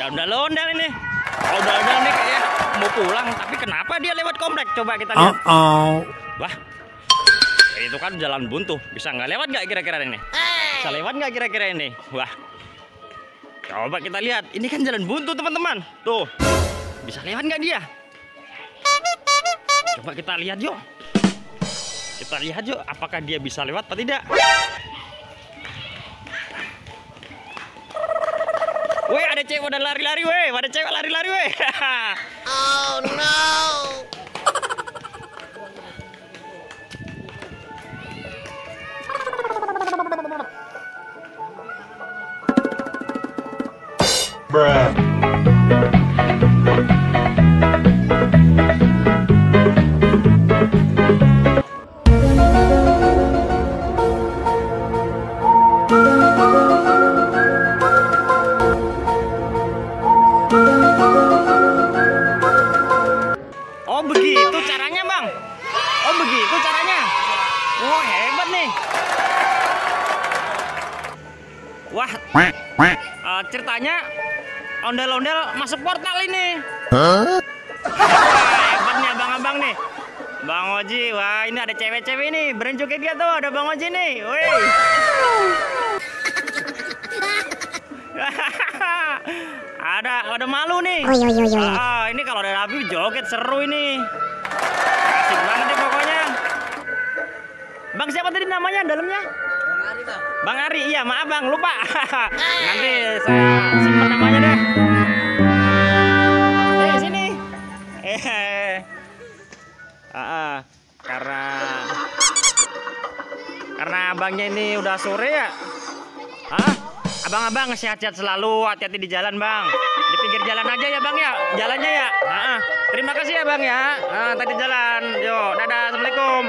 ondel-ondel ini. Ondel-ondel nih kayak mau pulang, tapi kenapa dia lewat komplek? Coba kita lihat. Wah, itu kan jalan buntu. Bisa nggak lewat nggak kira-kira ini? Bisa lewat nggak kira-kira ini? Wah, coba kita lihat. Ini kan jalan buntu teman-teman. Tuh, bisa lewat nggak dia? Coba kita lihat yuk. Kita lihat yuk, apakah dia bisa lewat atau tidak? Weh, ada cewek udah lari-lari, weh. Ada cewek lari-lari, weh. Oh no. Bruh. Oh begitu caranya bang. Oh begitu caranya. Wah hebat nih. Wah ceritanya ondel-ondel masuk portal ini. Hebat nih abang-abang nih. Bang Oji, wah ini ada cewek-cewek nih. Berenjoget dia tuh, ada Bang Oji nih. Wih. Ada malu nih. Ini kalau ada api joget seru ini. Asik banget nih pokoknya. Bang siapa tadi namanya dalamnya? Bang Ari, Bang. Bang Ari, iya maaf bang, lupa. Nanti saya simpan namanya deh. Sini. Karena abangnya ini udah sore ya. Abang-abang sehat-sehat selalu, hati-hati di jalan bang. Di pinggir jalan aja ya bang ya, jalannya ya. Terima kasih ya bang ya. Tadi jalan, yo, dadah, assalamualaikum.